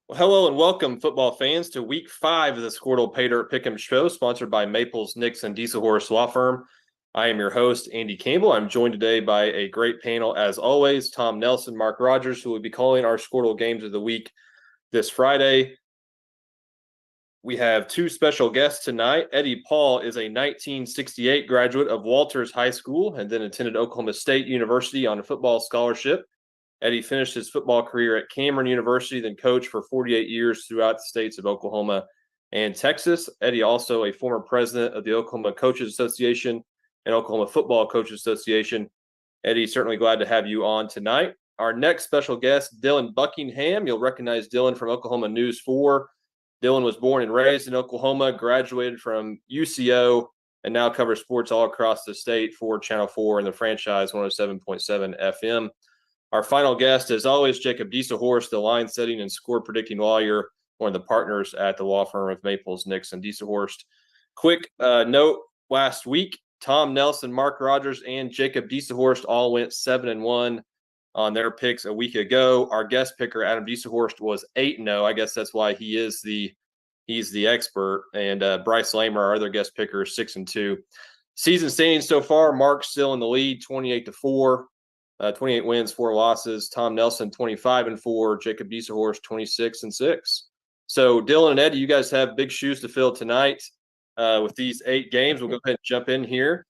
Well, hello and welcome, football fans, to Week 5 of the Squirtle Pay Dirt Pick'em Show, sponsored by Maples, Nix, and Diesel Horse Law Firm. I am your host, Andy Campbell. I'm joined today by a great panel, as always, Tom Nelson, Mark Rogers, who will be calling our Squirtle Games of the Week this Friday. We have two special guests tonight. Eddie Paul is a 1968 graduate of Walters High School and then attended Oklahoma State University on a football scholarship. Eddie finished his football career at Cameron University, then coached for 48 years throughout the states of Oklahoma and Texas. Eddie, also a former president of the Oklahoma Coaches Association and Oklahoma Football Coaches Association. Eddie, certainly glad to have you on tonight. Our next special guest, Dylan Buckingham. You'll recognize Dylan from Oklahoma News 4. Dylan was born and raised in Oklahoma, graduated from UCO, and now covers sports all across the state for Channel 4 and the franchise 107.7 FM. Our final guest, as always, Jacob Dieselhorst, the line setting and score predicting lawyer, one of the partners at the law firm of Maples, Nix, and Dieselhorst. Quick note, last week, Tom Nelson, Mark Rogers, and Jacob Dieselhorst all went 7-1 on their picks a week ago. Our guest picker, Adam Dieselhorst, was 8-0. I guess that's why he's the expert. And Bryce Lamer, our other guest picker, 6-2. Season standings so far, Mark's still in the lead, 28-4. 28 wins, 4 losses. Tom Nelson, 25-4. Jacob Dieselhorst, 26-6. So, Dylan and Eddie, you guys have big shoes to fill tonight with these 8 games. We'll go ahead and jump in here.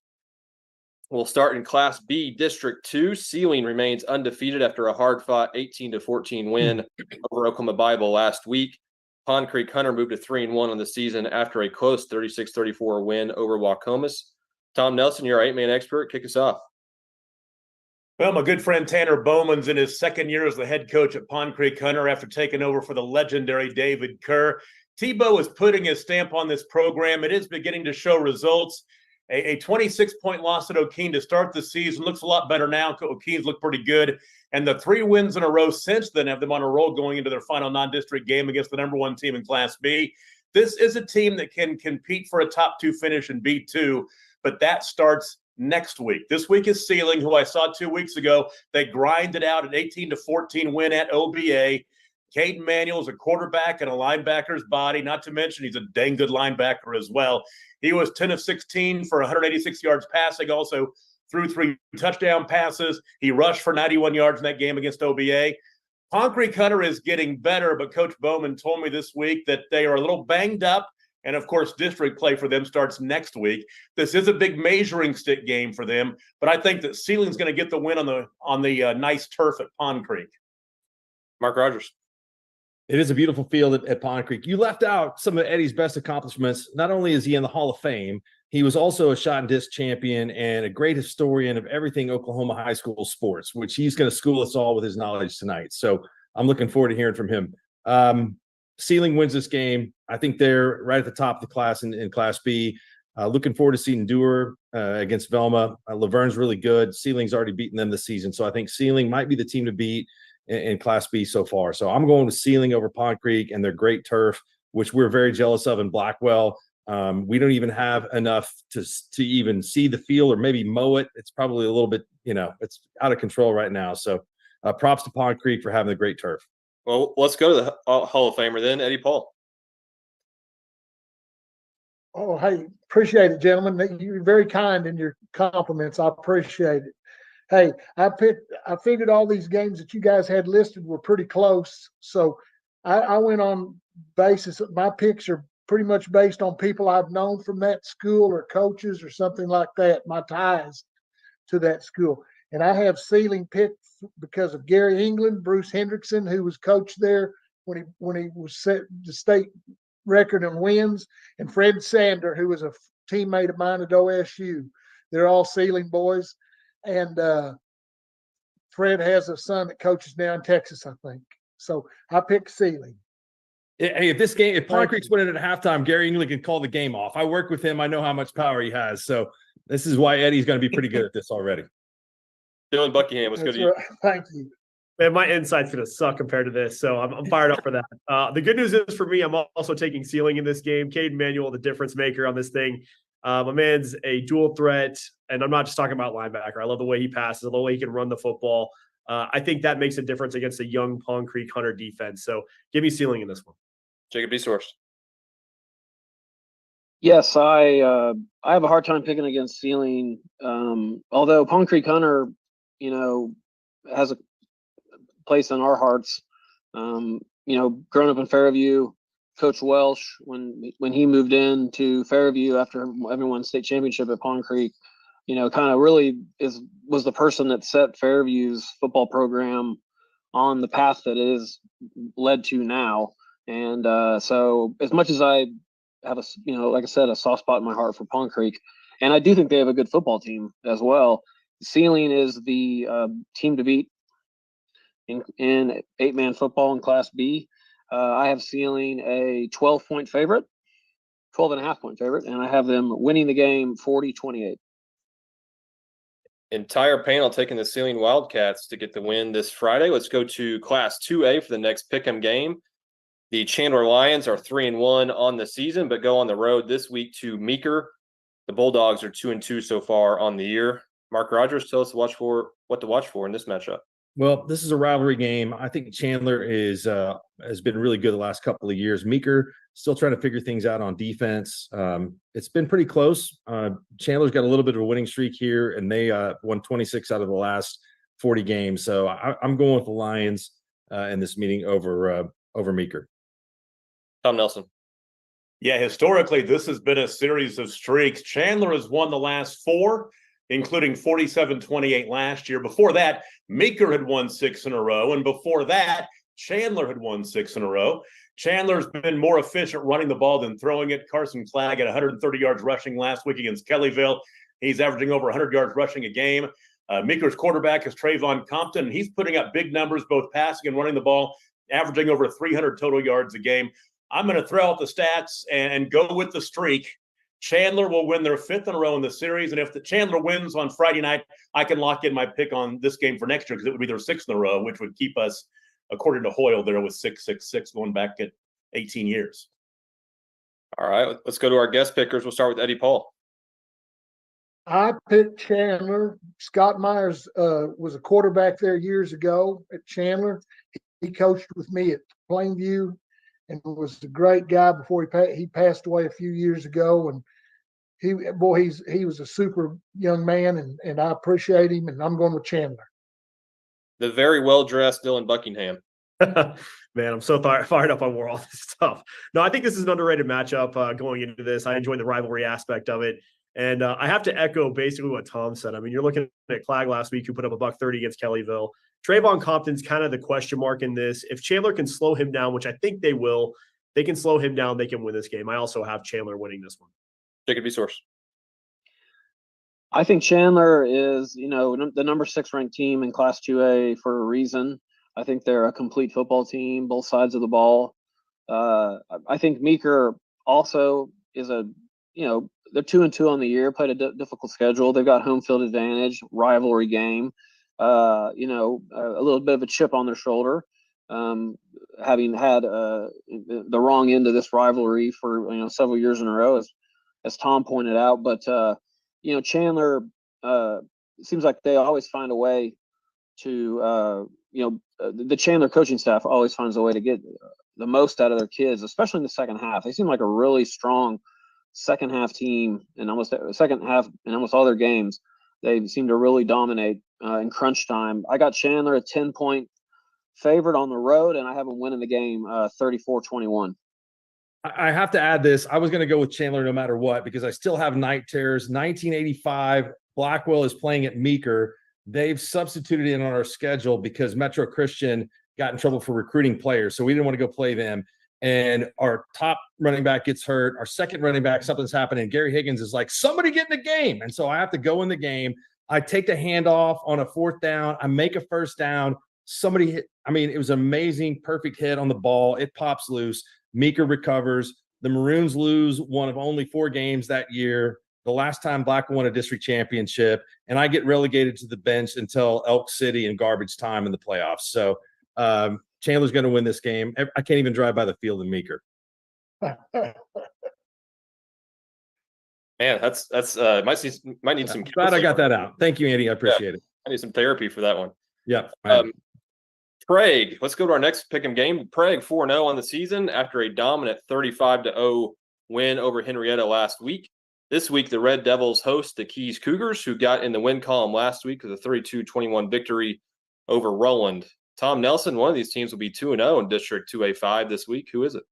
We'll start in Class B, District 2. Sealing remains undefeated after a hard-fought 18-14 win over Oklahoma Bible last week. Pond Creek Hunter moved to 3-1 on the season after a close 36-34 win over Waukomis. Tom Nelson, you're our 8-man expert. Kick us off. Well, my good friend Tanner Bowman's in his second year as the head coach at Pond Creek Hunter after taking over for the legendary David Kerr. Tebow is putting his stamp on this program. It is beginning to show results. A 26-point loss at O'Keene to start the season looks a lot better now. O'Keene's look pretty good. And the 3 wins in a row since then have them on a roll going into their final non-district game against the number 1 team in Class B. This is a team that can compete for a top 2 finish in B2, but that starts next week. This week is Sealing, who I saw 2 weeks ago. They grinded out an 18-14 win at OBA. Caden Manuel is a quarterback and a linebacker's body, not to mention he's a dang good linebacker as well. He was 10 of 16 for 186 yards passing, also threw 3 touchdown passes. He rushed for 91 yards in that game against OBA. Pond Creek Hunter is getting better, but Coach Bowman told me this week that they are a little banged up. And, of course, district play for them starts next week. This is a big measuring stick game for them, but I think that Sealing's going to get the win on the nice turf at Pond Creek. Mark Rogers. It is a beautiful field at Pond Creek. You left out some of Eddie's best accomplishments. Not only is he in the Hall of Fame, he was also a shot and disc champion and a great historian of everything Oklahoma high school sports, which he's going to school us all with his knowledge tonight. So I'm looking forward to hearing from him. Sealing wins this game. I think they're right at the top of the class in Class B. Looking forward to seeing Dewar against Velma. Laverne's really good. Sealing's already beaten them this season. So I think Sealing might be the team to beat in Class B so far. So I'm going with Sealing over Pond Creek and their great turf, which we're very jealous of in Blackwell. We don't even have enough to even see the field or maybe mow it. It's probably a little bit, it's out of control right now. So props to Pond Creek for having a great turf. Well, let's go to the Hall of Famer then, Eddie Paul. Oh, hey, appreciate it, gentlemen. You're very kind in your compliments. I appreciate it. Hey, I figured all these games that you guys had listed were pretty close. So I went on basis. My picks are pretty much based on people I've known from that school or coaches or something like that, my ties to that school. And I have Sealing picked because of Gary England, Bruce Hendrickson, who was coach there when he was set the state record in wins, and Fred Sander, who was a teammate of mine at OSU. They're all Sealing boys. And Fred has a son that coaches now in Texas, I think. So I picked Sealing. Hey, if Pond Creek's winning at halftime, Gary England can call the game off. I work with him. I know how much power he has. So this is why Eddie's going to be pretty good at this already. Dylan Buckingham, let's go to you. Right. Thank you. Man, my insight's going to suck compared to this, so I'm fired up for that. The good news is for me, I'm also taking Sealing in this game. Caden Manuel, the difference maker on this thing. My man's a dual threat, and I'm not just talking about linebacker. I love the way he passes. I love the way he can run the football. I think that makes a difference against a young Pond Creek Hunter defense. So give me ceiling in this one. Jacob Esource. Yes, I have a hard time picking against ceiling. Although Pond Creek Hunter, has a place in our hearts. Growing up in Fairview, Coach Welsh, when he moved in to Fairview after having won state championship at Pond Creek, kind of really was the person that set Fairview's football program on the path that it is led to now. And so as much as I have like I said, a soft spot in my heart for Pond Creek, and I do think they have a good football team as well. Ceiling is the team to beat in 8-man football in Class B. I have ceiling a 12-point favorite, 12.5-point favorite, and I have them winning the game 40-28. Entire panel taking the Ceiling Wildcats to get the win this Friday. Let's go to Class 2A for the next pick'em game. The Chandler Lions are 3-1 on the season, but go on the road this week to Meeker. The Bulldogs are 2-2 so far on the year. Mark Rogers, tell us what to watch for in this matchup. Well, this is a rivalry game. I think Chandler has been really good the last couple of years. Meeker still trying to figure things out on defense. It's been pretty close. Chandler's got a little bit of a winning streak here, and they won 26 out of the last 40 games. So I'm going with the Lions in this meeting over Meeker. Tom Nelson. Yeah, historically, this has been a series of streaks. Chandler has won the last 4, including 47-28 last year. Before that, Meeker had won 6 in a row. And before that, Chandler had won 6 in a row. Chandler's been more efficient running the ball than throwing it. Carson Clagg had 130 yards rushing last week against Kellyville. He's averaging over 100 yards rushing a game. Meeker's quarterback is Trayvon Compton, and he's putting up big numbers, both passing and running the ball, averaging over 300 total yards a game. I'm going to throw out the stats and go with the streak. Chandler will win their 5th in a row in the series. And if the Chandler wins on Friday night, I can lock in my pick on this game for next year because it would be their 6th in a row, which would keep us, according to Hoyle, there with 6-6-6 going back at 18 years. All right, let's go to our guest pickers. We'll start with Eddie Paul. I picked Chandler. Scott Myers was a quarterback there years ago at Chandler. He coached with me at Plainview and was a great guy before he passed away a few years ago. And he was a super young man, and I appreciate him, and I'm going with Chandler. The very well-dressed Dylan Buckingham. Man, I'm so fired up on all this stuff. No, I think this is an underrated matchup going into this. I enjoy the rivalry aspect of it. And I have to echo basically what Tom said. I mean, you're looking at Clagg last week, who put up $130 against Kellyville. Trayvon Compton's kind of the question mark in this. If Chandler can slow him down, which I think they will, they can slow him down, they can win this game. I also have Chandler winning this one. Jacob Esource. I think Chandler is, the number 6 ranked team in Class 2A for a reason. I think they're a complete football team, both sides of the ball. I think Meeker also is they're 2-2 on the year, played a difficult schedule. They've got home field advantage, rivalry game, a little bit of a chip on their shoulder, having had the wrong end of this rivalry for, several years in a row, as Tom pointed out. But, Chandler, seems like they always find a way to, the Chandler coaching staff always finds a way to get the most out of their kids, especially in the second half. They seem like a really strong second half team, and almost all their games. They seem to really dominate in crunch time. I got Chandler a 10-point favorite on the road, and I have them winning the game 34-21. I have to add this. I was going to go with Chandler no matter what, because I still have night terrors. 1985, Blackwell is playing at Meeker. They've substituted in on our schedule because Metro Christian got in trouble for recruiting players. So we didn't want to go play them. And our top running back gets hurt. Our second running back, something's happening. Gary Higgins is like, somebody get in the game. And so I have to go in the game. I take the handoff on a 4th down. I make a 1st down. Somebody hit. I mean, it was amazing, perfect hit on the ball. It pops loose. Meeker recovers. The Maroons lose one of only 4 games that year. The last time Black won a district championship, and I get relegated to the bench until Elk City in garbage time in the playoffs. So Chandler's going to win this game. I can't even drive by the field in Meeker. Man, that's might need some. Glad I got that out. Thank you, Andy. I appreciate it. I need some therapy for that one. Yeah. Right. Prague, let's go to our next pick'em game. Prague 4-0 on the season after a dominant 35-0 win over Henrietta last week. This week, the Red Devils host the Keys Cougars, who got in the win column last week with a 32-21 victory over Roland. Tom Nelson, one of these teams will be 2-0 in District 2A5 this week. Who is it?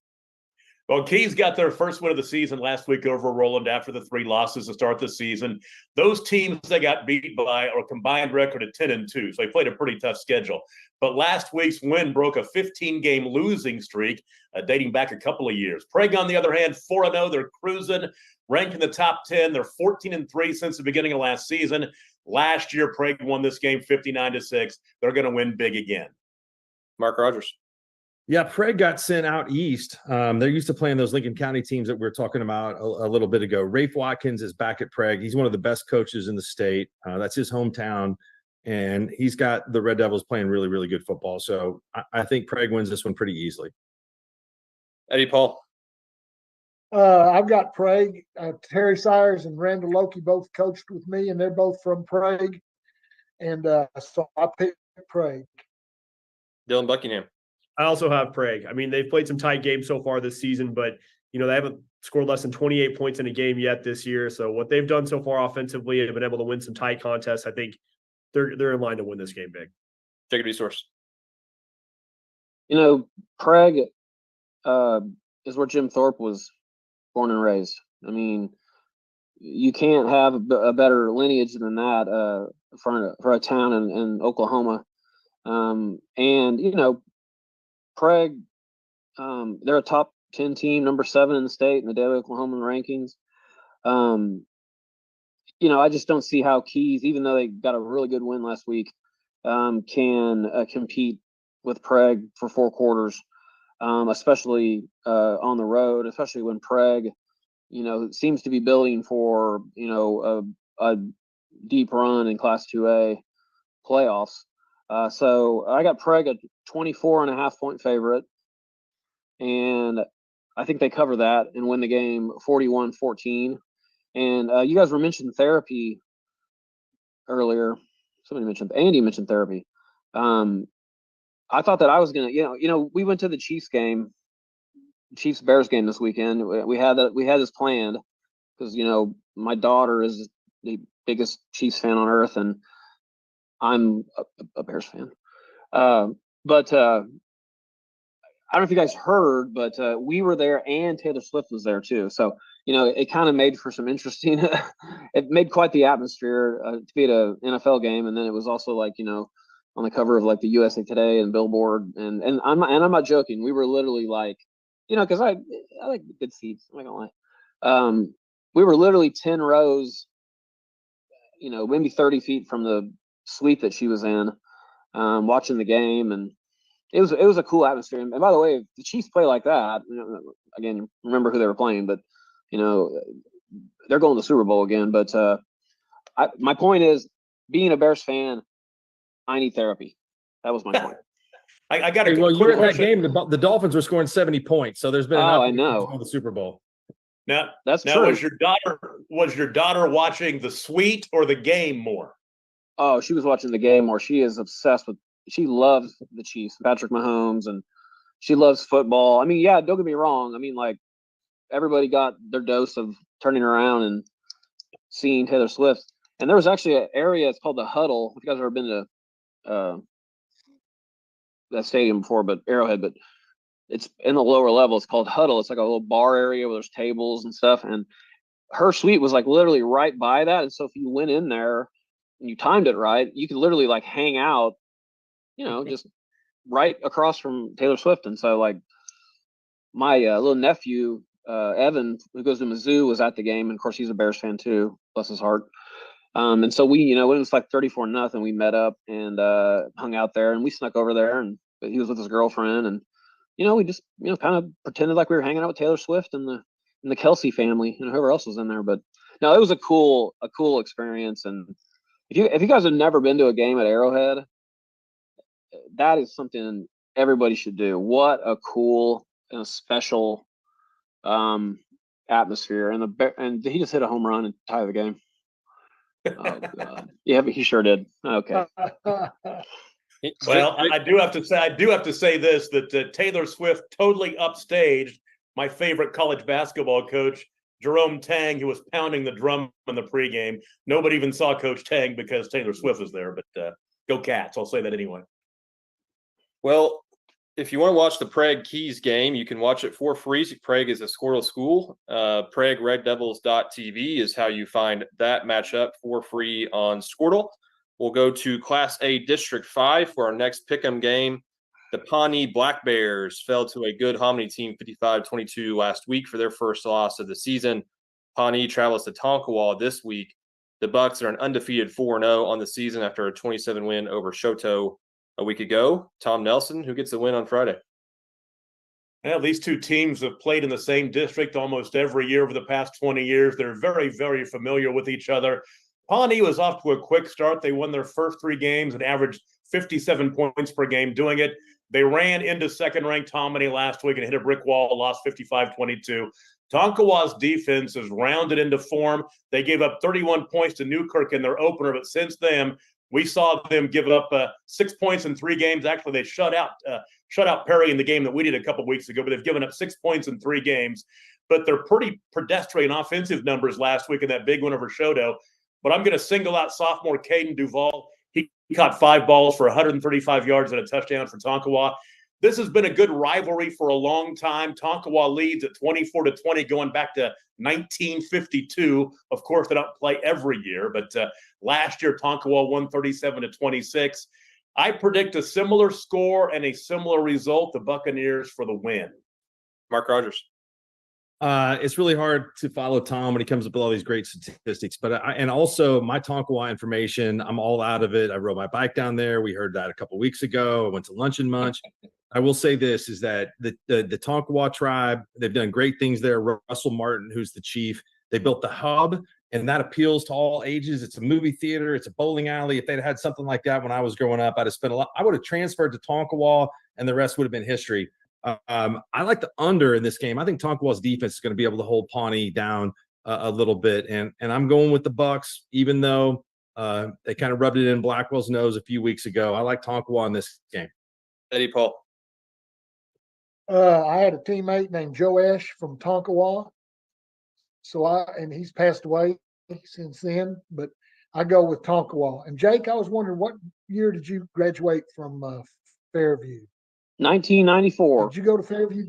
Well, Keys got their first win of the season last week over Roland after the 3 losses to start the season. Those teams they got beat by are a combined record of 10-2, so they played a pretty tough schedule. But last week's win broke a 15-game losing streak dating back a couple of years. Prague, on the other hand, 4-0. They're cruising, ranked in the top 10. They're 14-3 since the beginning of last season. Last year, Prague won this game 59-6. They're going to win big again. Mark Rogers. Yeah, Prague got sent out east. They're used to playing those Lincoln County teams that we were talking about a little bit ago. Rafe Watkins is back at Prague. He's one of the best coaches in the state. That's his hometown, and he's got the Red Devils playing really, really good football. So I think Prague wins this one pretty easily. Eddie Paul. I've got Prague. Terry Sires and Randall Loki both coached with me, and they're both from Prague. And so I picked Prague. Dylan Buckingham. I also have Prague. I mean, they've played some tight games so far this season, but they haven't scored less than 28 points in a game yet this year. So what they've done so far offensively and have been able to win some tight contests, I think they're in line to win this game big. Jacob Resource. Prague is where Jim Thorpe was born and raised. I mean, you can't have a better lineage than that for a town in Oklahoma. Prague, they're a top 10 team, number 7 in the state in the Daily Oklahoman rankings. I just don't see how Keys, even though they got a really good win last week, can compete with Prague for 4 quarters, especially on the road, especially when Prague, seems to be building for, a deep run in Class 2A playoffs. So I got Prague a 24.5 point favorite, and I think they cover that and win the game 41-14. And you guys were mentioning therapy earlier. Andy mentioned therapy. I thought that I was gonna, we went to the Chiefs game, Chiefs Bears game this weekend. We had this planned because my daughter is the biggest Chiefs fan on earth, and I'm a Bears fan. But I don't know if you guys heard, but we were there and Taylor Swift was there too. So, it kind of made for some interesting, it made quite the atmosphere to be at an NFL game. And then it was also like, on the cover of like the USA Today and Billboard. And I'm not joking. We were literally like, cause I like good seats. I'm not gonna lie. We were literally 10 rows, maybe 30 feet from the suite that she was in, watching the game, and it was a cool atmosphere. And by the way, if the Chiefs play like that, again, remember who they were playing, but they're going to the Super Bowl again. But my point is, being a Bears fan, I need therapy. That was my point. I got a well, you were at that question. game. The Dolphins were scoring 70 points, so there's been I know the Super Bowl. Now, that's true. Was your daughter watching the suite or the game more? Oh, she was watching the game more. She is obsessed with. She loves the Chiefs, Patrick Mahomes, and she loves football. I mean, yeah, don't get me wrong. I mean, like, everybody got their dose of turning around and seeing Taylor Swift. And there was actually an area, it's called the Huddle. If you guys have ever been to that stadium before, but Arrowhead, but it's in the lower level. It's called Huddle. It's like a little bar area where there's tables and stuff. And her suite was like literally right by that. And so if you went in there and you timed it right, you could literally like hang out, just right across from Taylor Swift. And so like my little nephew, Evan, who goes to Mizzou, was at the game. And of course, he's a Bears fan too, bless his heart. And so we, when it was like 34-0, we met up and hung out there, and we snuck over there, and he was with his girlfriend, and we just kind of pretended like we were hanging out with Taylor Swift and the Kelsey family and whoever else was in there. But no, it was a cool experience. And if you guys have never been to a game at Arrowhead, that is something everybody should do. What a cool and a special atmosphere. And he just hit a home run and tie the game. Oh God. Yeah, but he sure did. Okay. Well, I do have to say this, that Taylor Swift totally upstaged my favorite college basketball coach, Jerome Tang, who was pounding the drum in the pregame. Nobody even saw Coach Tang because Taylor Swift was there, but go Cats. I'll say that anyway. Well, if you want to watch the Prague Keys game, you can watch it for free. Prague is a Squirtle school. PragueRedDevils.tv is how you find that matchup for free on Squirtle. We'll go to Class A District 5 for our next pick'em game. The Pawnee Black Bears fell to a good Hominy team 55-22 last week for their first loss of the season. Pawnee travels to Tonkawa this week. The Bucks are an undefeated 4-0 on the season after a 27 win over Shoto a week ago. Tom Nelson, who gets the win on Friday? Yeah, these two teams have played in the same district almost every year over the past 20 years. They're very, very familiar with each other. Pawnee was off to a quick start. They won their first 3 games and averaged 57 points per game doing it. They ran into second-ranked Hominy last week and hit a brick wall, lost 55-22. Tonkawa's defense is rounded into form. They gave up 31 points to Newkirk in their opener, but since then, we saw them give up 6 points in 3 games. Actually, they shut out Perry in the game that we did a couple weeks ago, but they've given up 6 points in 3 games. But they're pretty pedestrian offensive numbers last week in that big win over Shoto. But I'm going to single out sophomore Caden Duval. He caught 5 balls for 135 yards and a touchdown for Tonkawa. This has been a good rivalry for a long time. Tonkawa leads at 24-20 going back to 1952. Of course, they don't play every year, but last year Tonkawa won 37-26. I predict a similar score and a similar result. The Buccaneers for the win. Mark Rogers. It's really hard to follow Tom when he comes up with all these great statistics, but and also my Tonkawa information, I'm all out of it. I rode my bike down there. We heard that a couple weeks ago. I went to Lunch and Munch. I will say this is that the Tonkawa tribe, they've done great things there. Russell Martin, who's the chief, they built the hub, and that appeals to all ages. It's a movie theater. It's a bowling alley. If they'd had something like that when I was growing up, I'd have spent a lot. I would have transferred to Tonkawa, and the rest would have been history. I like the under in this game. I think Tonkawa's defense is going to be able to hold Pawnee down a little bit, and I'm going with the Bucks, even though they kind of rubbed it in Blackwell's nose a few weeks ago. I like Tonkawa in this game. Eddie Paul. I had a teammate named Joe Ash from Tonkawa. And he's passed away since then, but I go with Tonkawa. And Jake, I was wondering, what year did you graduate from Fairview? 1994. Did you go to Fairview?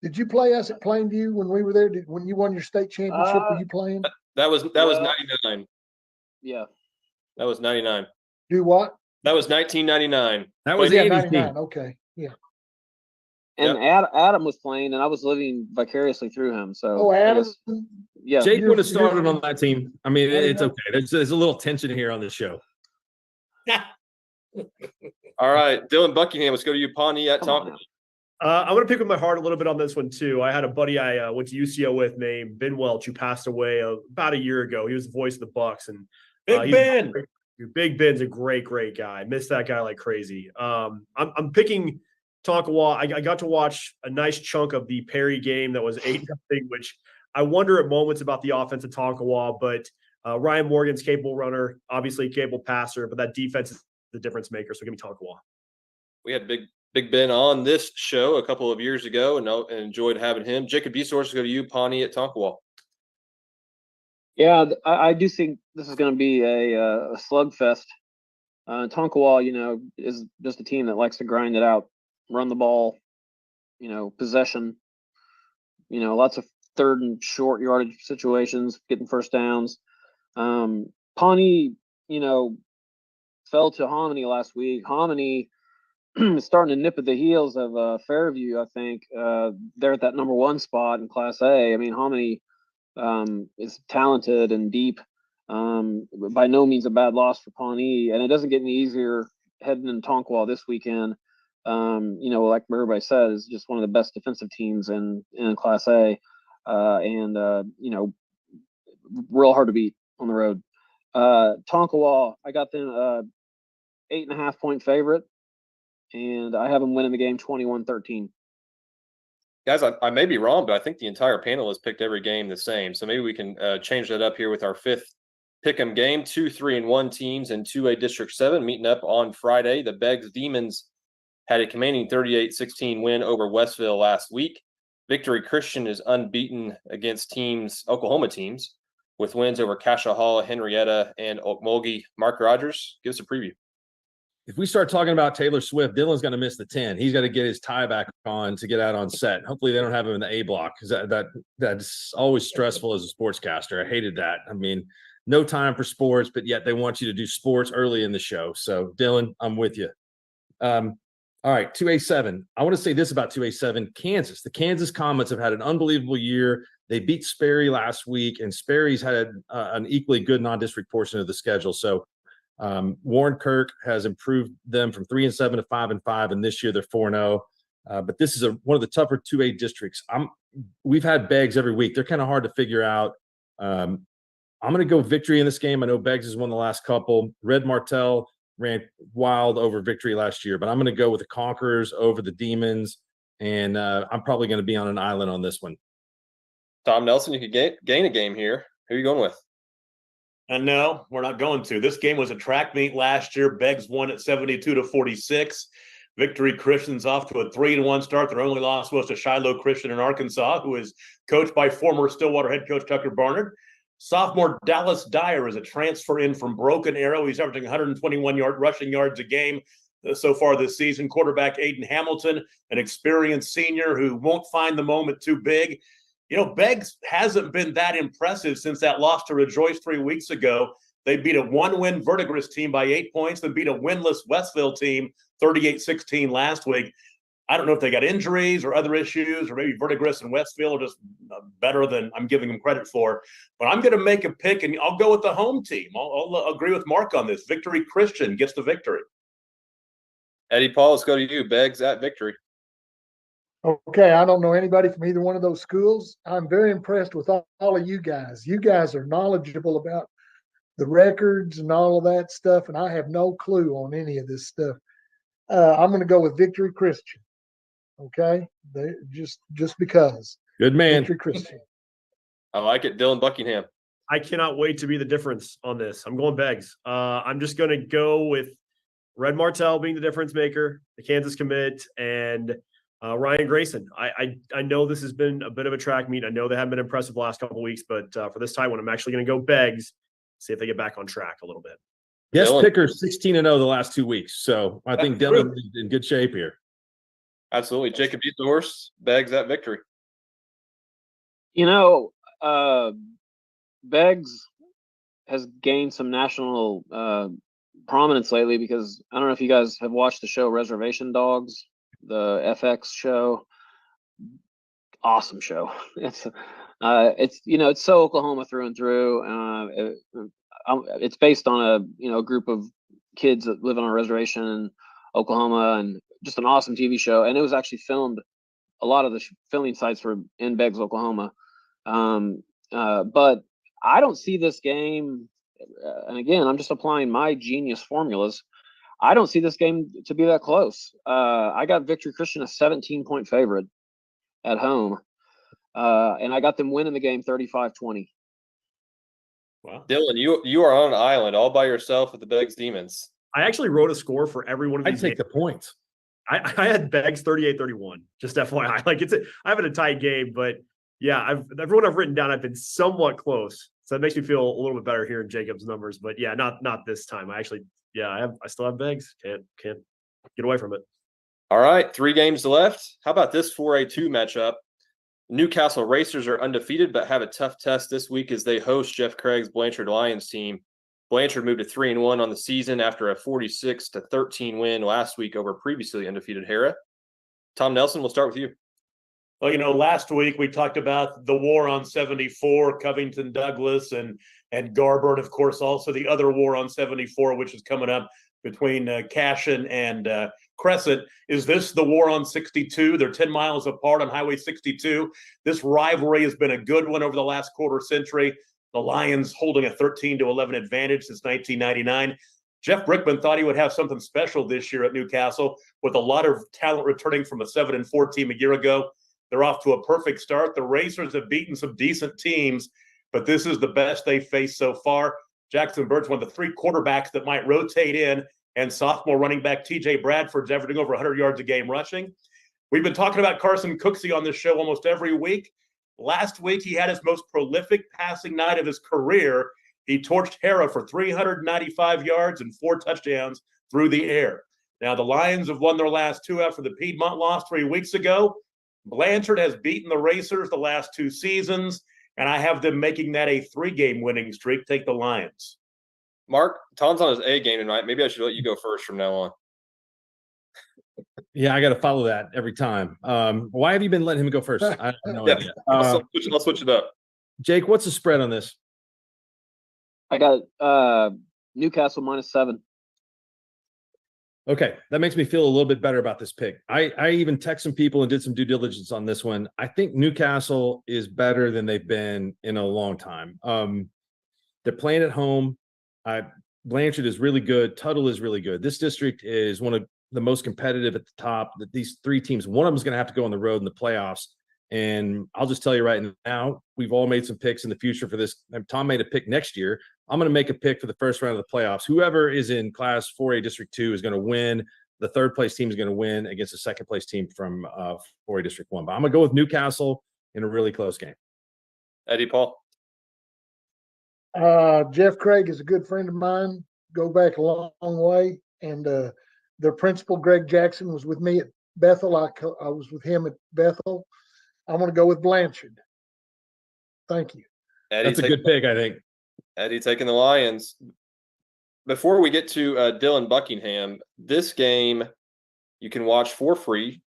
Did you play us at Plainview when we were there? When you won your state championship, were you playing? That was 99. Yeah. That was 99. Do what? That was 1999. That was Yeah, Andy's 99. team. Okay. Yeah. And Adam was playing, and I was living vicariously through him. So Oh, Adam. yeah. Jake would have You're- started on that team. I mean, it's okay. There's a little tension here on this show. All right, Dylan Buckingham, let's go to you. Pawnee at Come on Tonkawa. now. I'm going to pick with my heart a little bit on this one, too. I had a buddy I went to UCO with named Ben Welch, who passed away about a year ago. He was the voice of the Bucks. And Big Ben. Big Ben's a great guy. I miss that guy like crazy. I'm picking Tonkawa. I got to watch a nice chunk of the Perry game that was 8-0, which I wonder at moments about the offense of Tonkawa, but Ryan Morgan's capable runner, obviously capable passer, but that defense is the difference maker. So give me Tonkawa. We had Big Ben on this show a couple of years ago and enjoyed having him. Jacob Desource, go to you. Pawnee at Tonkawa. Yeah, I do think this is going to be a slugfest. Tonkawa, is just a team that likes to grind it out, run the ball, possession, lots of third and short yardage situations, getting first downs. Pawnee, fell to Hominy last week. Hominy is starting to nip at the heels of Fairview, I think. They're at that number 1 spot in Class A. I mean, Hominy is talented and deep. By no means a bad loss for Pawnee, and it doesn't get any easier heading in Tonkawa this weekend. Like everybody said, is just one of the best defensive teams in Class A, and real hard to beat on the road. Tonkawa, I got them 8.5 point favorite, and I have them winning the game 21-13. Guys, I may be wrong, but I think the entire panel has picked every game the same. So maybe we can change that up here with our 5th Pick'em game, 2-3-1 teams in 2A District 7 meeting up on Friday. The Beggs Demons had a commanding 38-16 win over Westville last week. Victory Christian is unbeaten against Oklahoma teams, with wins over Cassia Hall, Henrietta, and Okmulgee. Mark Rogers, give us a preview. If we start talking about Taylor Swift, Dylan's going to miss the 10. He's got to get his tie back on to get out on set. Hopefully they don't have him in the A block, because that's always stressful as a sportscaster. I hated that. I mean, no time for sports, but yet they want you to do sports early in the show. So Dylan, I'm with you. All right, 2A7. I want to say this about 2A7, Kansas. The Kansas Comets have had an unbelievable year. They beat Sperry last week, and Sperry's had an equally good non-district portion of the schedule. So Warren Kirk has improved them from 3-7 to 5-5, and this year they're 4-0. But this is one of the tougher 2A districts. We've had Beggs every week. They're kind of hard to figure out. I'm going to go Victory in this game. I know Beggs has won the last couple. Red Martell ran wild over Victory last year, but I'm going to go with the Conquerors over the Demons, and I'm probably going to be on an island on this one. Tom Nelson, you could gain a game here. Who are you going with? And no, we're not going to. This game was a track meet last year. Beggs won at 72-46. Victory Christian's off to a 3-1 start. Their only loss was to Shiloh Christian in Arkansas, who is coached by former Stillwater head coach Tucker Barnard. Sophomore Dallas Dyer is a transfer in from Broken Arrow. He's averaging 121 rushing yards a game so far this season. Quarterback Aiden Hamilton, an experienced senior who won't find the moment too big. You know, Beggs hasn't been that impressive since that loss to Rejoice 3 weeks ago. They beat a one-win Verdigris team by 8 points, then beat a winless Westville team 38-16 last week. I don't know if they got injuries or other issues, or maybe Verdigris and Westville are just better than I'm giving them credit for. But I'm going to make a pick, and I'll go with the home team. I'll agree with Mark on this. Victory Christian gets the victory. Eddie Paul, let's go to you. Beggs at Victory. Okay, I don't know anybody from either one of those schools. I'm very impressed with all of you guys. You guys are knowledgeable about the records and all of that stuff, and I have no clue on any of this stuff. I'm going to go with Victory Christian. Okay, just because. Good man. Victory Christian. I like it. Dylan Buckingham. I cannot wait to be the difference on this. I'm going Beggs. I'm just going to go with Red Martell being the difference maker, the Kansas commit, and Ryan Grayson. I know this has been a bit of a track meet. I know they haven't been impressive the last couple of weeks, but for this time when I'm actually going to go Beggs, see if they get back on track a little bit. Yes, Dylan. Picker 16-0 the last 2 weeks. So I think Dylan is in good shape here. Absolutely. Jacob beat the horse. Beggs at Victory. You know, Beggs has gained some national prominence lately because I don't know if you guys have watched the show Reservation Dogs, the FX show. Awesome show. It's it's so Oklahoma through and through. It's based on a group of kids that live on a reservation in Oklahoma, and just an awesome TV show. And it was actually filmed. A lot of the filming sites were in Beggs, Oklahoma. But I don't see this game. And again, I'm just applying my genius formulas. I don't see this game to be that close. I got Victory Christian a 17-point favorite at home. And I got them winning the game 35-20. Wow. Dylan, you are on an island all by yourself with the Beggs Demons. I actually wrote a score for every one of I'd these take games. the points. I had Beggs 38-31. Just FYI, I have it a tight game, but yeah, everyone I've written down, I've been somewhat close, so that makes me feel a little bit better here in Jacob's numbers. But yeah, not this time. I still have Beggs. Can't get away from it. All right, 3 games left. How about this 4A2 matchup? Newcastle Racers are undefeated, but have a tough test this week as they host Jeff Craig's Blanchard Lions team. Blanchard moved to 3-1 on the season after a 46-13 win last week over previously undefeated Hera. Tom Nelson, we'll start with you. Well, last week we talked about the war on 74, Covington Douglas and Garber, and of course also the other war on 74, which is coming up between Cashin and Crescent. Is this the war on 62? They're 10 miles apart on Highway 62. This rivalry has been a good one over the last quarter century. The Lions holding a 13-11 advantage since 1999. Jeff Brickman thought he would have something special this year at Newcastle with a lot of talent returning from a 7-4 team a year ago. They're off to a perfect start. The Racers have beaten some decent teams, but this is the best they've faced so far. Jackson Bird's one of the 3 quarterbacks that might rotate in, and sophomore running back TJ Bradford's averaging over 100 yards a game rushing. We've been talking about Carson Cooksey on this show almost every week. Last week, he had his most prolific passing night of his career. He torched Hera for 395 yards and 4 touchdowns through the air. Now, the Lions have won their last 2 after the Piedmont loss 3 weeks ago. Blanchard has beaten the Racers the last 2 seasons, and I have them making that a 3-game winning streak. Take the Lions. Mark, Tom's on his A game tonight. Maybe I should let you go first from now on. Yeah, I got to follow that every time. Why have you been letting him go first? I have no idea. I'll switch it up. Jake, what's the spread on this? I got Newcastle -7. Okay, that makes me feel a little bit better about this pick. I even texted some people and did some due diligence on this one. I think Newcastle is better than they've been in a long time. They're playing at home. Blanchard is really good. Tuttle is really good. This district is one of the most competitive at the top. That these 3 teams, one of them is going to have to go on the road in the playoffs. And I'll just tell you right now, we've all made some picks in the future for this. Tom made a pick next year. I'm going to make a pick for the first round of the playoffs. Whoever is in Class 4A District 2 is going to win. The 3rd place team is going to win against the 2nd place team from 4A District 1. But I'm going to go with Newcastle in a really close game. Eddie, Paul. Jeff Craig is a good friend of mine. Go back a long way. And their principal, Greg Jackson, was with me at Bethel. I was with him at Bethel. I'm going to go with Blanchard. Thank you. Eddie, That's a good pick, I think. Eddie taking the Lions. Before we get to Dylan Buckingham, this game you can watch for free,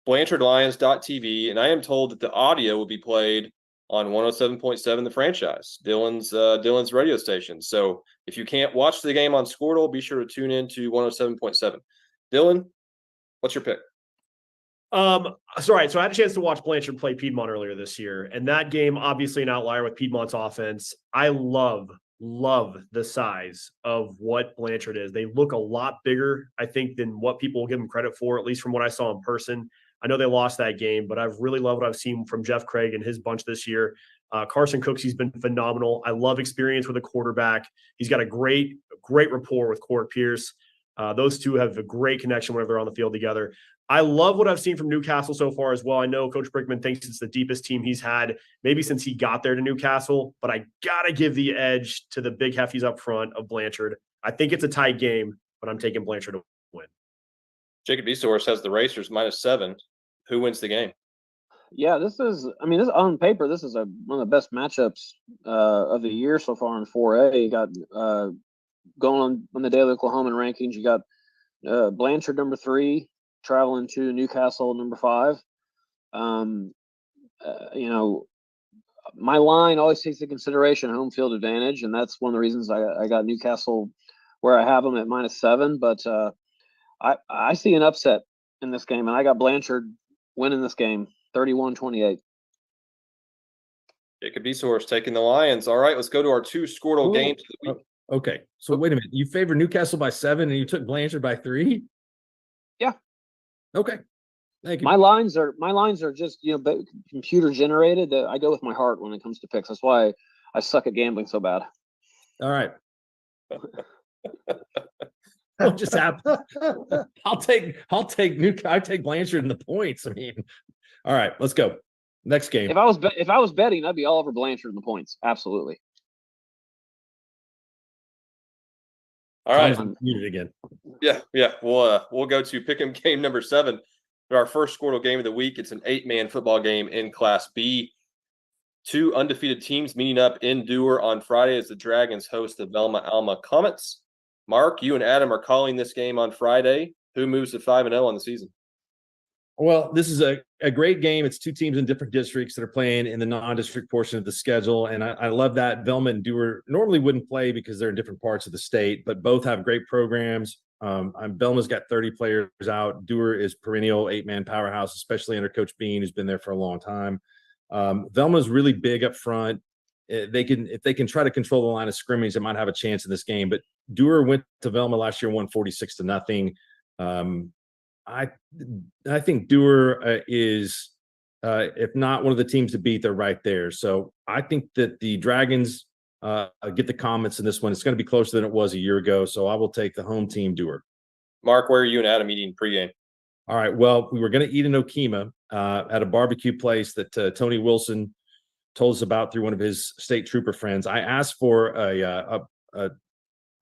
BlanchardLions.tv, and I am told that the audio will be played on 107.7 The Franchise, Dylan's radio station. So if you can't watch the game on Squirtle, be sure to tune in to 107.7. Dylan, what's your pick? So I had a chance to watch Blanchard play Piedmont earlier this year, and that game, obviously an outlier with Piedmont's offense. I love the size of what Blanchard is. They look a lot bigger, I think, than what people will give them credit for, at least from what I saw in person. I know they lost that game, but I've really loved what I've seen from Jeff Craig and his bunch this year. Carson Cooksey's been phenomenal. I love experience with a quarterback. He's got a great rapport with Court Pierce. Those two have a great connection whenever they're on the field together. I love what I've seen from Newcastle so far as well. I know Coach Brickman thinks it's the deepest team he's had maybe since he got there to Newcastle, but I got to give the edge to the big hefties up front of Blanchard. I think it's a tight game, but I'm taking Blanchard to win. Jacob Easterhorse has the Racers -7. Who wins the game? Yeah, this on paper, this is one of the best matchups of the year so far in 4A. You got going on the Daily Oklahoman rankings, you got Blanchard number 3, traveling to Newcastle number 5. My line always takes into consideration home field advantage, and that's one of the reasons I got Newcastle where I have them at -7. But I see an upset in this game, and I got Blanchard winning this game 31-28. Jacob Easterhorse taking the Lions. All right, let's go to our 2 Squirtle games of the week. Okay, so wait a minute. You favor Newcastle by 7 and you took Blanchard by 3? Yeah. Okay. Thank you. My lines are just computer generated. That I go with my heart when it comes to picks. That's why I suck at gambling so bad. All right. I'll just have. I'll take Blanchard in the points. I mean, all right, let's go. Next game. If I was betting, I'd be all over Blanchard in the points. Absolutely. All right. Muted again. Yeah. We'll go to pick'em game number 7. Our first Squirtle game of the week. It's an 8-man football game in Class B. 2 undefeated teams meeting up in Dewar on Friday as the Dragons host the Velma Alma Comets. Mark, you and Adam are calling this game on Friday. Who moves to 5-0 on the season? Well, this is a great game. It's 2 teams in different districts that are playing in the non-district portion of the schedule. And I love that. Velma and Dewar normally wouldn't play because they're in different parts of the state, but both have great programs. Velma's got 30 players out. Dewar is perennial 8-man powerhouse, especially under Coach Bean, who's been there for a long time. Velma's really big up front. If they can try to control the line of scrimmage, they might have a chance in this game. But Dewar went to Velma last year, won 46-0. I think Dewar is, if not one of the teams to beat, they're right there. So I think that the Dragons get the comments in this one. It's going to be closer than it was a year ago, so I will take the home team Dewar. Mark, where are you and Adam eating pregame? All right. Well, we were going to eat in Okemah at a barbecue place that Tony Wilson told us about through one of his state trooper friends. I asked for a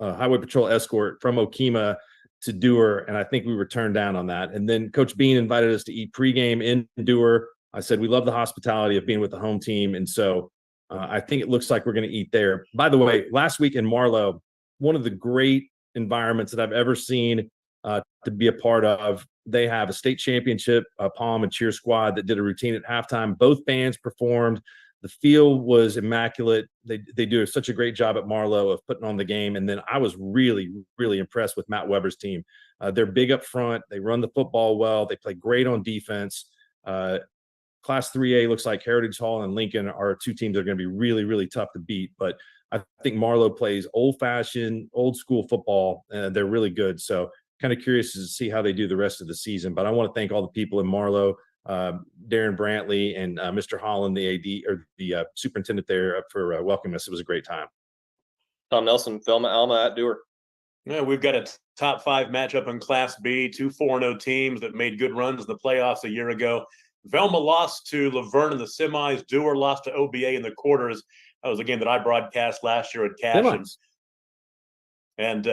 highway patrol escort from Okemah to Dewar, and I think we were turned down on that. And then Coach Bean invited us to eat pregame in Dewar. I said we love the hospitality of being with the home team, and so I think it looks like we're going to eat there. By the way, last week in Marlow, one of the great environments that I've ever seen to be a part of. They have a state championship pom and cheer squad that did a routine at halftime. Both bands performed. The field was immaculate. They do such a great job at Marlow of putting on the game. And then I was really, really impressed with Matt Weber's team. They're big up front. They run the football well. They play great on defense. Class 3A looks like Heritage Hall and Lincoln are two teams that are going to be really, really tough to beat. But I think Marlow plays old-fashioned, old-school football, and they're really good. So kind of curious to see how they do the rest of the season. But I want to thank all the people in Marlow, Darren Brantley and Mr. Holland, the AD or the superintendent there, for welcoming us. It was a great time. Tom Nelson, Velma Alma at Dewar. Yeah, we've got a top 5 matchup in Class B, 2 4-0 teams that made good runs in the playoffs a year ago. Velma lost to Laverne in the semis. Dewar lost to OBA in the quarters. That was a game that I broadcast last year at Cashin. And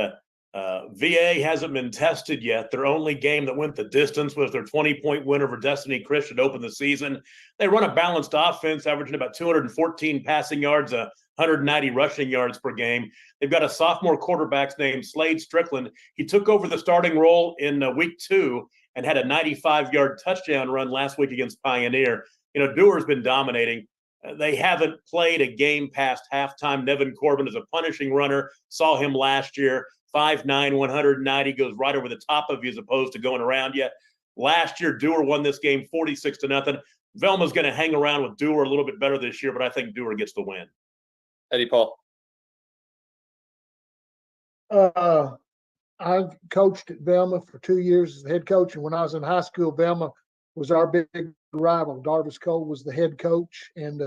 VA hasn't been tested yet. Their only game that went the distance was their 20-point win over Destiny Christian to open the season. They run a balanced offense, averaging about 214 passing yards, 190 rushing yards per game. They've got a sophomore quarterback named Slade Strickland. He took over the starting role in week 2 and had a 95-yard touchdown run last week against Pioneer. You know, Dewar's been dominating. They haven't played a game past halftime. Nevin Corbin is a punishing runner. Saw him last year. 5'9", 190, goes right over the top of you as opposed to going around you. Last year, Dewar won this game 46-0. Velma's going to hang around with Dewar a little bit better this year, but I think Dewar gets the win. Eddie Paul. I've coached at Velma for 2 years as the head coach, and when I was in high school, Velma was our big rival. Darvis Cole was the head coach, and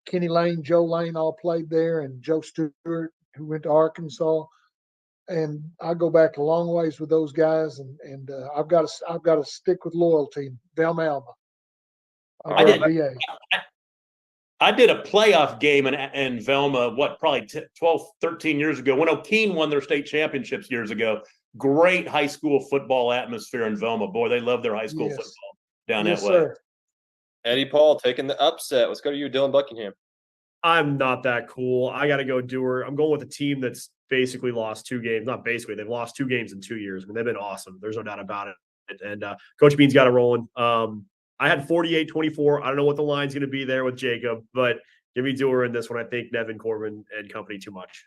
Kenny Lane, Joe Lane all played there, and Joe Stewart, who went to Arkansas. And I go back a long ways with those guys, and I've got to stick with loyalty. Velma Alma. I did a playoff game in Velma, probably 12, 13 years ago when O'Keene won their state championships years ago. Great high school football atmosphere in Velma. Boy, they love their high school football down that way. Sir. Eddie Paul taking the upset. Let's go to you, Dylan Buckingham. I'm not that cool. I got to go Dewar. I'm going with a team that's basically lost 2 games. Not basically, they've lost 2 games in 2 years. I mean, they've been awesome. There's no doubt about it. And Coach Bean's got it rolling. I had 48-24. I don't know what the line's going to be there with Jacob, but give me Dewar in this one. I think Nevin Corbin and company too much.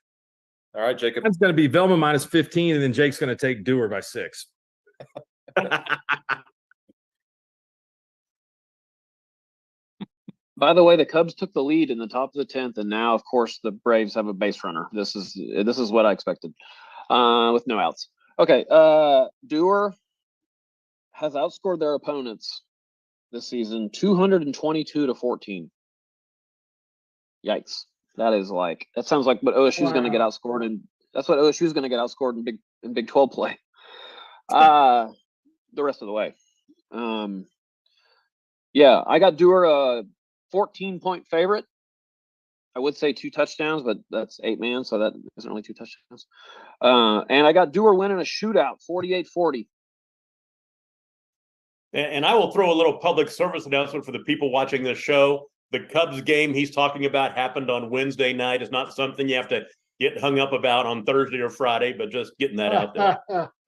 All right, Jacob. It's going to be Velma minus 15, and then Jake's going to take Dewar by 6. By the way, the Cubs took the lead in the top of the 10th, and now, of course, the Braves have a base runner. This is what I expected, with no outs. Okay, Dewar has outscored their opponents this season 222-14. Yikes! That sounds like what OSU's going to get outscored, and that's what OSU's going to get outscored in Big 12 play. The rest of the way, yeah, I got Dewar a 14-point favorite. I would say 2 touchdowns, but that's 8 man, so that isn't really 2 touchdowns. And I got Dewar winning a shootout, 48-40. And I will throw a little public service announcement for the people watching this show. The Cubs game he's talking about happened on Wednesday night. It's not something you have to get hung up about on Thursday or Friday, but just getting that out there.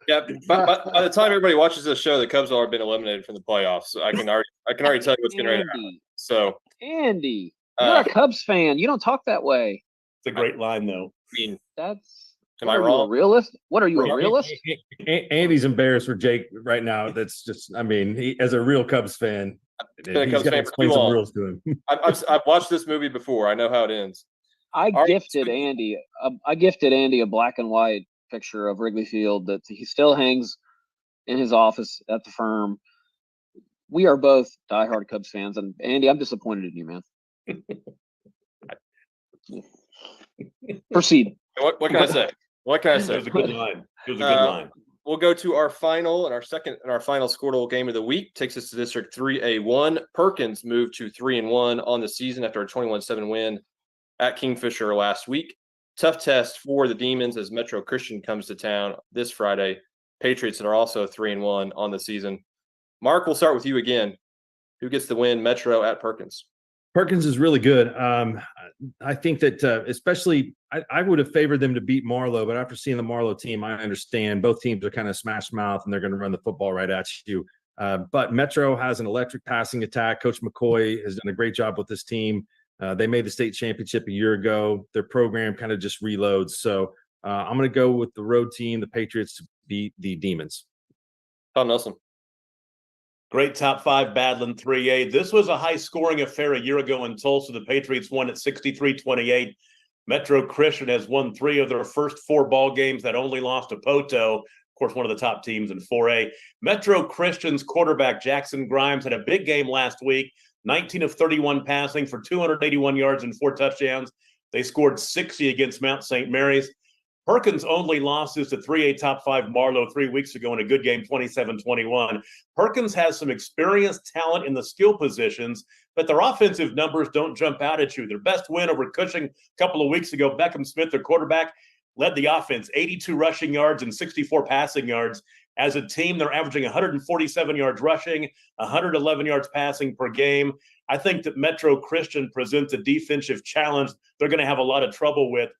Yeah, by the time everybody watches this show, the Cubs will have been eliminated from the playoffs. So I can already tell you what's going to happen. So, Andy, you're a Cubs fan. You don't talk that way. It's a great line, though. I mean, am I wrong? A realist? What are you, a realist? Andy's embarrassed for Jake right now. That's just, I mean, he, as a real Cubs fan, he's got to explain some rules to him. I've watched this movie before. I know how it ends. I gifted Andy a black and white picture of Wrigley Field that he still hangs in his office at the firm. We are both diehard Cubs fans, and Andy, I'm disappointed in you, man. Proceed. What can I say? What can I It say? was a good line. It was a good line. We'll go to our final Squirtle game of the week. Takes us to District 3A1. Perkins moved to 3-1 on the season after a 21-7 win at Kingfisher last week. Tough test for the Demons as Metro Christian comes to town this Friday. Patriots are also 3-1 on the season. Mark, we'll start with you again. Who gets the win, Metro at Perkins? Perkins is really good. I think that especially I would have favored them to beat Marlowe, but after seeing the Marlowe team, I understand both teams are kind of smash mouth and they're going to run the football right at you. But Metro has an electric passing attack. Coach McCoy has done a great job with this team. They made the state championship a year ago. Their program kind of just reloads. So I'm going to go with the road team, the Patriots, to beat the Demons. Tom Nelson. Great top five battle in 3A. This was a high-scoring affair a year ago in Tulsa. The Patriots won at 63-28. Metro Christian has won 3 of their first 4 ball games. That only lost to Poto, of course, one of the top teams in 4A. Metro Christian's quarterback, Jackson Grimes, had a big game last week, 19 of 31 passing for 281 yards and 4 touchdowns. They scored 60 against Mount St. Mary's. Perkins' only losses to 3A top 5 Marlowe 3 weeks ago in a good game, 27-21. Perkins has some experienced talent in the skill positions, but their offensive numbers don't jump out at you. Their best win over Cushing a couple of weeks ago, Beckham Smith, their quarterback, led the offense, 82 rushing yards and 64 passing yards. As a team, they're averaging 147 yards rushing, 111 yards passing per game. I think that Metro Christian presents a defensive challenge they're going to have a lot of trouble with.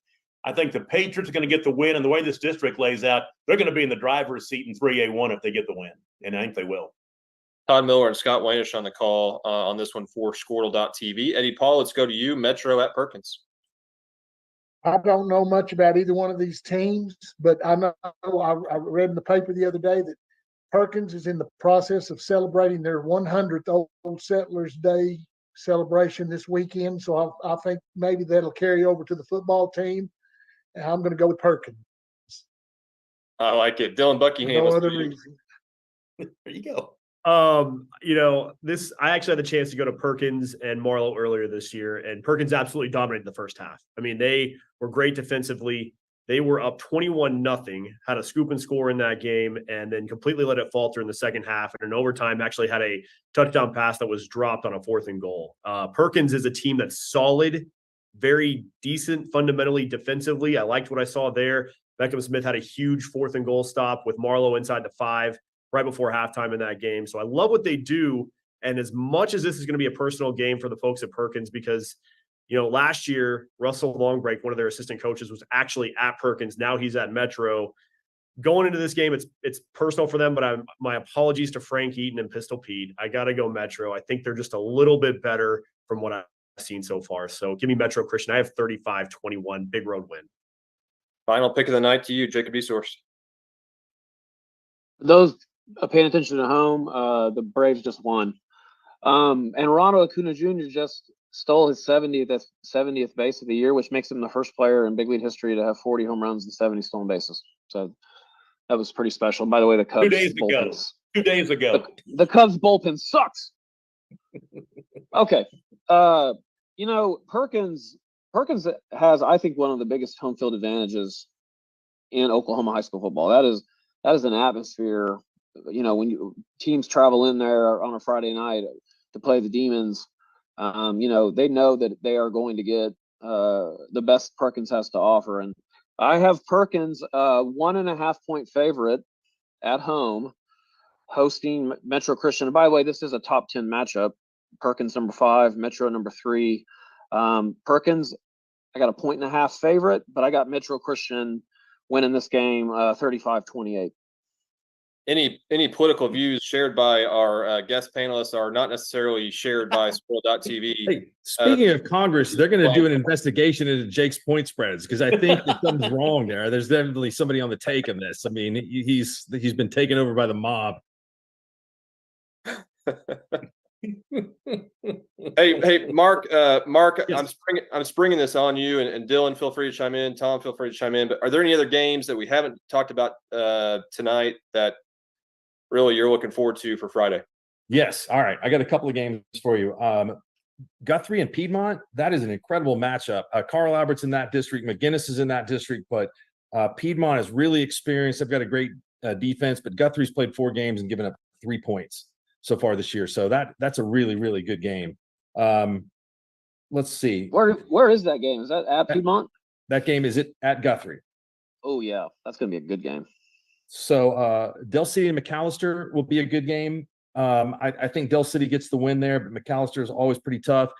I think the Patriots are going to get the win, and the way this district lays out, they're going to be in the driver's seat in 3A1 if they get the win, and I think they will. Todd Miller and Scott Waynish on the call on this one for Squirtle.tv. Eddie Paul, let's go to you. Metro at Perkins. I don't know much about either one of these teams, but I know I read in the paper the other day that Perkins is in the process of celebrating their 100th Old Settlers Day celebration this weekend. So I think maybe that'll carry over to the football team. And I'm going to go with Perkins. I like it. Dylan Buckingham. No other reason. There you go. I actually had the chance to go to Perkins and Marlowe earlier this year, and Perkins absolutely dominated the first half. I mean, they were great defensively. They were up 21-0, had a scoop and score in that game, and then completely let it falter in the second half. And in overtime, actually had a touchdown pass that was dropped on a 4th and goal. Perkins is a team that's solid, very decent fundamentally defensively. I liked what I saw there. Beckham Smith had a huge 4th and goal stop with Marlowe inside the 5 right before halftime in that game. So I love what they do. And as much as this is going to be a personal game for the folks at Perkins, because, last year, Russell Longbreak, one of their assistant coaches, was actually at Perkins. Now he's at Metro. Going into this game, it's personal for them, but my apologies to Frank Eaton and Pistol Pete. I got to go Metro. I think they're just a little bit better from what I've seen so far. So give me Metro Christian. I have 35-21, big road win. Final pick of the night to you, Jacob Esource. Those paying attention at home, the Braves just won. And Ronald Acuna Jr. just stole his 70th base of the year, which makes him the first player in big league history to have 40 home runs and 70 stolen bases. So that was pretty special. By the way, the Cubs 2 days ago. 2 days ago. The Cubs bullpen sucks. Okay. Perkins has, I think, one of the biggest home field advantages in Oklahoma high school football. That is an atmosphere. When teams travel in there on a Friday night to play the Demons, they know that they are going to get the best Perkins has to offer. And I have Perkins 1.5 point favorite at home, hosting Metro Christian. And by the way, this is a top 10 matchup. Perkins number 5, Metro number 3. Perkins, I got a 1.5 favorite, but I got Metro Christian winning this game 35-28. Any political views shared by our guest panelists are not necessarily shared by Squirtle.tv. Hey, speaking of Congress, they're going to do an investigation into Jake's point spreads because I think that something's wrong there. There's definitely somebody on the take on this. I mean, he's been taken over by the mob. Hey, Mark. Yes. I'm springing this on you, and Dylan, feel free to chime in. Tom, feel free to chime in. But are there any other games that we haven't talked about tonight that really you're looking forward to for Friday? Yes. All right. I got a couple of games for you. Guthrie and Piedmont, that is an incredible matchup. Carl Albert's in that district, McGinnis is in that district, but Piedmont is really experienced. They've got a great defense, but Guthrie's played 4 games and given up 3 points so far this year. So that's a really, really good game. Let's see. Where is that game? Is that at Piedmont? That game is at Guthrie. Oh yeah, that's gonna be a good game. So Del City and McAllister will be a good game. I think Del City gets the win there, but McAllister is always pretty tough.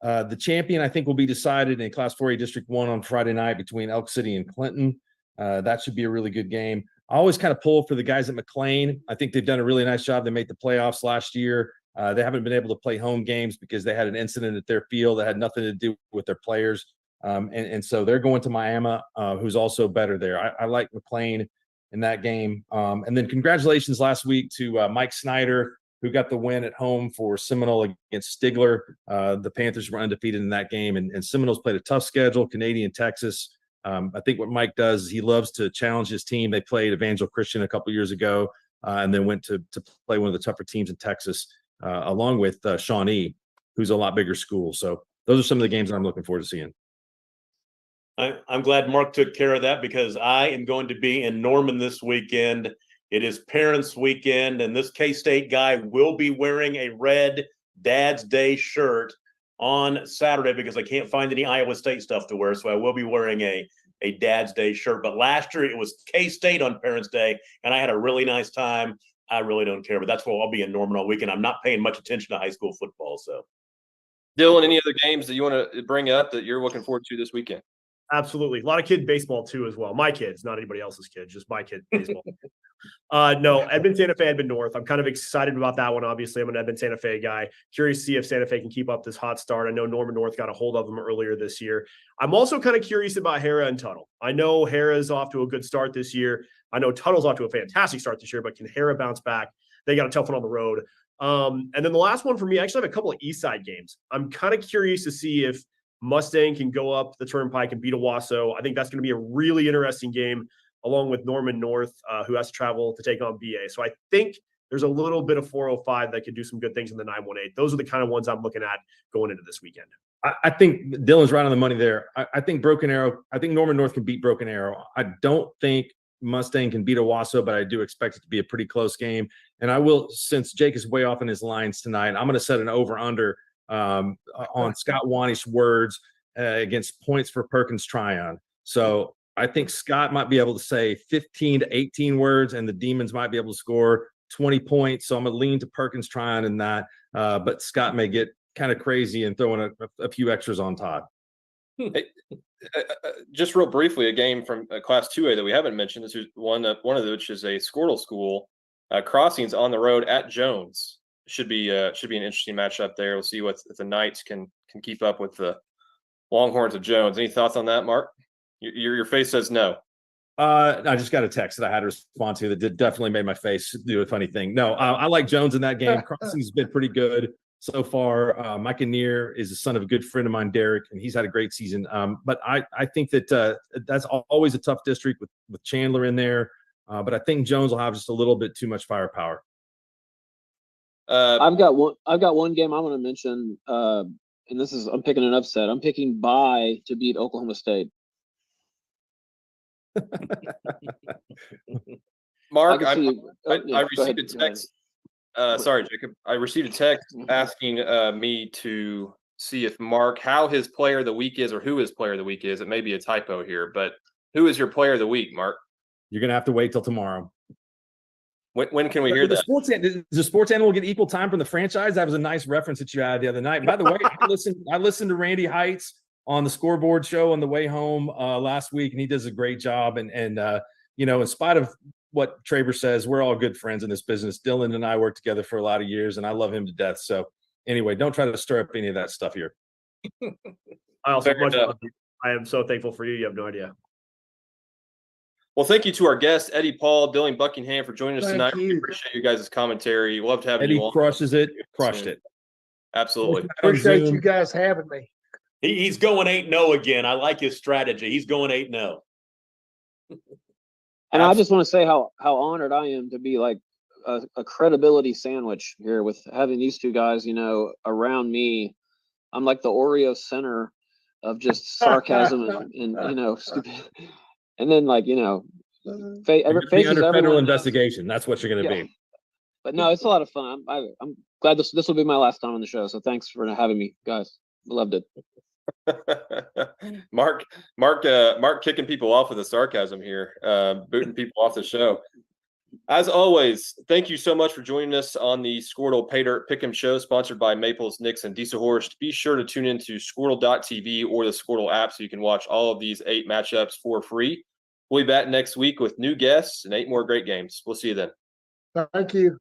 The champion, I think, will be decided in Class 4A District 1 on Friday night between Elk City and Clinton. That should be a really good game. I always kind of pull for the guys at McLean. I think they've done a really nice job. They made the playoffs last year. They haven't been able to play home games because they had an incident at their field that had nothing to do with their players. And so they're going to Miami, who's also better there. I like McLean in that game. And then congratulations last week to Mike Snyder, who got the win at home for Seminole against Stigler. The Panthers were undefeated in that game, and Seminoles played a tough schedule, Canadian Texas. I think what Mike does is he loves to challenge his team. They played Evangel Christian a couple years ago, and then went to play one of the tougher teams in Texas, along with Shawnee, who's a lot bigger school. So those are some of the games that I'm looking forward to seeing. I'm glad Mark took care of that because I am going to be in Norman this weekend. It is Parents Weekend, and this K-State guy will be wearing a red Dad's Day shirt on Saturday because I can't find any Iowa State stuff to wear, so I will be wearing a Dad's Day shirt. But last year it was K-State on Parents' Day, and I had a really nice time. I really don't care, but that's why I'll be in Norman all weekend. I'm not paying much attention to high school football. So, Dylan, any other games that you want to bring up that you're looking forward to this weekend? Absolutely. A lot of kid baseball too as well. My kids, not anybody else's kids, just my kid baseball. No, Edmond Santa Fe, Edmond North. I'm kind of excited about that one. Obviously, I'm an Edmond Santa Fe guy. Curious to see if Santa Fe can keep up this hot start. I know Norman North got a hold of them earlier this year. I'm also kind of curious about Hera and Tuttle. I know Hera's off to a good start this year. I know Tuttle's off to a fantastic start this year, but can Hera bounce back? They got a tough one on the road. And then the last one for me, I actually have a couple of East Side games. I'm kind of curious to see if Mustang can go up the Turnpike and beat Owasso. I think that's going to be a really interesting game, along with Norman North, who has to travel to take on BA. So I think there's a little bit of 405 that could do some good things in the 918. Those are the kind of ones I'm looking at going into this weekend. I think Dylan's right on the money there. I think Broken Arrow, I think Norman North can beat Broken Arrow. I don't think Mustang can beat Owasso, but I do expect it to be a pretty close game. And I will, since Jake is way off in his lines tonight, I'm going to set an over-under on Scott Wanish's words against points for Perkins Tryon. So I think Scott might be able to say 15 to 18 words, and the Demons might be able to score 20 points. So I'm going to lean to Perkins Tryon in that. But Scott may get kind of crazy and throw in a few extras on Todd. Just real briefly, a game from Class 2A that we haven't mentioned. This is one of which is a Squirtle school. Crossings on the road at Jones. Should be an interesting matchup there. We'll see if the Knights can keep up with the Longhorns of Jones. Any thoughts on that, Mark? Your face says no. I just got a text that I had to respond to that definitely made my face do a funny thing. No, I like Jones in that game. Crossing's been pretty good so far. Mike Neer is the son of a good friend of mine, Derek, and he's had a great season. But I think that that's always a tough district with Chandler in there. But I think Jones will have just a little bit too much firepower. I've got one game I want to mention, and I'm picking an upset. I'm picking Bye to beat Oklahoma State. Mark, I I received a text. Sorry, Jacob. I received a text asking me to see if Mark, how his player of the week is, or who his player of the week is. It may be a typo here, but who is your player of the week, Mark? You're gonna have to wait till tomorrow. When can we hear that? Does the sports animal get equal time from the franchise? That was a nice reference that you had the other night. By the way, I listened to Randy Heights on the Scoreboard show on the way home last week, and he does a great job. And in spite of what Traber says, we're all good friends in this business. Dylan and I worked together for a lot of years, and I love him to death. So anyway, don't try to stir up any of that stuff here. I also I am so thankful for you. You have no idea. Well, thank you to our guests, Eddie Paul, Dylan Buckingham, for joining us tonight. You. We appreciate you guys' commentary. Love to have Eddie you on. crushed it. Absolutely. Appreciate you guys having me. He's going 8-0 again. I like his strategy. He's going 8-0. And I just want to say how honored I am to be like a credibility sandwich here with having these two guys, around me I'm like the Oreo center of just sarcasm and stupid. And then You're faces under federal everyone knows. investigation. That's what you're going to Yeah. be. But no, it's a lot of fun. I'm glad this will be my last time on the show. So thanks for having me, guys. Loved it. Mark kicking people off with the sarcasm here, booting people off the show. As always, thank you so much for joining us on the Squirtle Pay Dirt Pick'em show, sponsored by Maples, Knicks, and Dieselhorst. Be sure to tune into Squirtle.tv or the Squirtle app so you can watch all of these 8 matchups for free. We'll be back next week with new guests and 8 more great games. We'll see you then. Thank you.